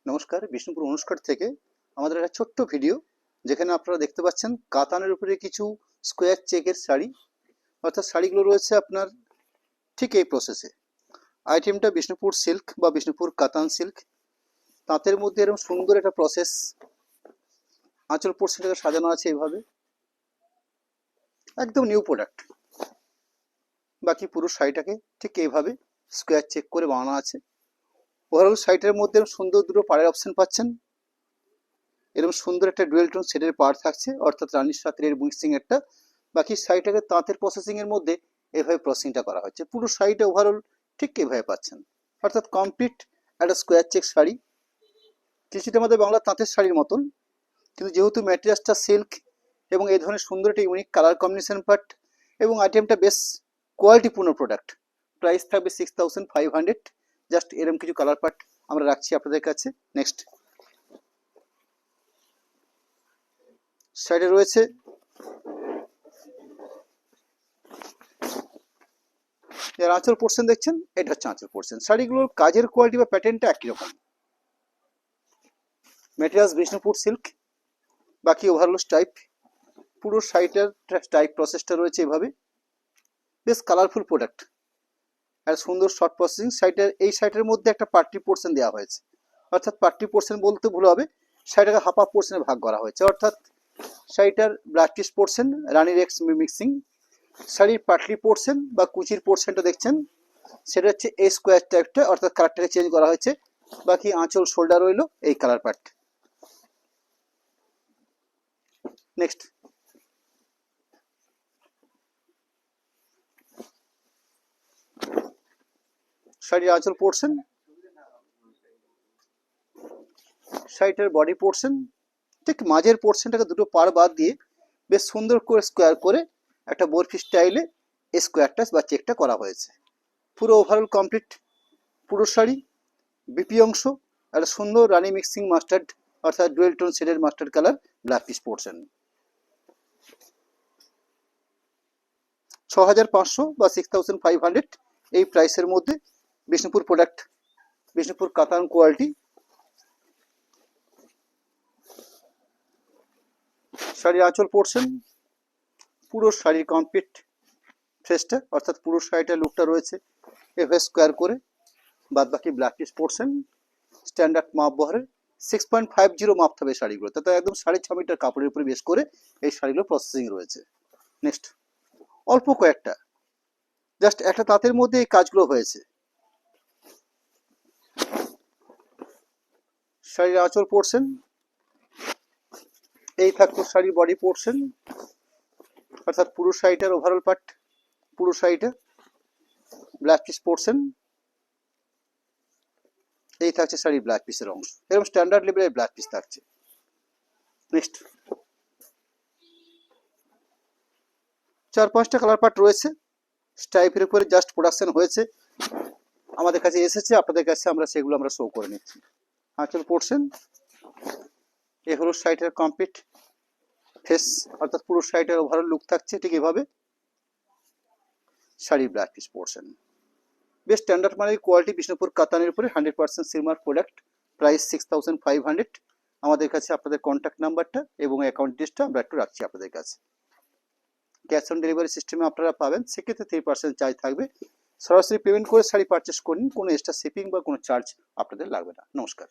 নমস্কার, বিষ্ণুপুর অনুষ্কাট থেকে আমাদের একটা ছোট্ট ভিডিও যেখানে আপনারা দেখতে পাচ্ছেন কাতানের উপরে কিছু স্কোয়ার চেকের শাড়ি, অর্থাৎ শাড়িগুলো রয়েছে আপনার ঠিক এই প্রসেসে। আইটেমটা বিষ্ণুপুর সিল্ক বা বিষ্ণুপুর কাতান সিল্ক, তাঁতের মধ্যে এরকম সুন্দর একটা প্রসেস। আঁচল পোর্শনটাকে সাজানো আছে এইভাবে, একদম নিউ প্রোডাক্ট। বাকি পুরো শাড়িটাকে ঠিক এইভাবে স্কোয়ার চেক করে বানানো আছে। ওভারঅল শাড়িটার মধ্যে সুন্দর দুটো পাড়ের অপশন পাচ্ছেন। এরকম সুন্দর একটা ডুয়েল টোন শেডের পাড় থাকছে, অর্থাৎ রানীর সাথে এর মিক্সিং একটা। বাকি শাড়িটাকে তাঁতের প্রসেসিং এর মধ্যে এভাবে প্রসেসিংটা করা হচ্ছে। পুরো শাড়িটা ওভারঅল ঠিক এভাবে পাচ্ছেন, অর্থাৎ কমপ্লিট একটা স্কোয়ার চেক শাড়ি। কিছুটা আমাদের বাংলা তাঁতের শাড়ির মতন, কিন্তু যেহেতু ম্যাটেরিয়ালসটা সিল্ক এবং এই ধরনের সুন্দর একটা ইউনিক কালার কম্বিনেশন পার্ট এবং আইটেমটা বেশ কোয়ালিটিপূর্ণ প্রোডাক্ট। প্রাইস থাকবে 6500। জাস্ট এরকম কিছু কালার পার্ট আমরা রাখছি আপনাদের কাছে। নেক্সট সাইডে রয়েছে যার আঁচল পোর্শন দেখছেন, এটা হচ্ছে আঁচল পোর্শন। শাড়িগুলোর কাজের কোয়ালিটি বা প্যাটার্নটা একই রকম। ম্যাটেরিয়ালস বিষ্ণুপুর সিল্ক, বাকি ওভারঅল টাইপ। পুরো শাড়িটার টাইপ প্রসেসটা রয়েছে এভাবে, বেশ কালারফুল প্রোডাক্ট আর সুন্দর শর্ট প্রসেসিং। শাড়িটার এই শাড়িটার মধ্যে একটা পার্টি পোর্শন দেওয়া হয়েছে, অর্থাৎ পার্টি পোর্শন বলতে ভুল হবে, শাড়িটাকে হাফ হাফ পোর্শনে ভাগ করা হয়েছে। অর্থাৎ শাড়িটার ব্ল্যাক পিস পোর্শন রানির এক্স মিক্সিং, শাড়ির পাটলি পোর্শন বা কুচির পোর্শনটা দেখছেন সেটা হচ্ছে এই স্কোয়ার টাইপটা, অর্থাৎ কালারটাকে চেঞ্জ করা হয়েছে। বাকি আঁচল শোল্ডার রইল এই কালার পার্ট। নেক্সট শাড়ির আঁচল পোর্শন, শাড়িটার বডি পোর্শন, ঠিক মাঝের পোর্শনটাকে দুটো পাড় বাদ দিয়ে বেশ সুন্দর করে স্কোয়ার করে একটা বরফি স্টাইলে এই স্কোয়ারটা বা চেকটা করা হয়েছে। পুরো ওভারঅল কমপ্লিট পুরো শাড়ি। বিপি অংশ একটা সুন্দর রানি মিক্সিং মাস্টার্ড, অর্থাৎ ডুয়েল টোন শেডের mustard colour black piece portion. 6500 বা 6500 এই প্রাইসের মধ্যে বিষ্ণুপুর প্রোডাক্ট, বিষ্ণুপুর কাতান কোয়ালিটি। শাড়ির আঁচল পোর্শন, পুরো শাড়ির কমপ্লিট ফ্রেসটা, অর্থাৎ পুরো শাড়িটার লুকটা রয়েছে এভাবে স্কোয়ার করে। বাদ বাকি ব্ল্যাক পিস পোর্শন স্ট্যান্ডার্ড মাপ বহরের 6.50 মাপ হবে শাড়িগুলো, তাতে একদম 6.5 মিটার কাপড়ের উপরে বেশ করে এই শাড়িগুলো প্রসেসিং রয়েছে। নেক্সট অল্প কয়েকটা, জাস্ট একটা তাঁতের মধ্যে এই কাজগুলো হয়েছে। শাড়ির আঁচল পোর্শন, এই থাকতো শাড়ির বডি পোর্শন, অর্থাৎ পুরো শাড়িটার ওভারঅল পার্ট, পুরো শাড়িটা ব্ল্যাক পিস পোর্শন। এই থাকছে শাড়ির ব্ল্যাক পিসের অংশ, এরকম স্ট্যান্ডার্ড লেভেলের ব্ল্যাক পিস থাকছে। নেক্সট 4-5টা কালার পার্ট রয়েছে স্টাইপের উপরে, জাস্ট প্রোডাকশন হয়েছে, আমাদের কাছে এসেছে, আপনাদের কাছে আমরা সেগুলো আমরা শো করে নিচ্ছি। আঁচল পোর্শন, এ হলো শাড়িটার কমপ্লিট ফেস, অর্থাৎ পুরো শাড়িটার ওভারঅল লুক থাকছে ঠিক এভাবে। শাড়ির ব্ল্যাক পিস পোর্শন বেশ স্ট্যান্ডার্ড মানের কোয়ালিটি, বিষ্ণুপুর কাতানের উপরে 100% সিলমার প্রোডাক্ট। প্রাইস 6500। আমাদের কাছে আপনাদের কন্ট্যাক্ট নাম্বারটা এবং অ্যাকাউন্ট ডিটেলসটা আমরা একটু রাখছি আপনাদের কাছে। ক্যাশ অন ডেলিভারি সিস্টেমে আপনারা পাবেন, সেক্ষেত্রে 3% চার্জ থাকবে। সরাসরি পেমেন্ট করে শাড়ি পারচেস করুন, কোনো এক্সট্রা শিপিং বা কোনো চার্জ আপনাদের লাগবে না। নমস্কার।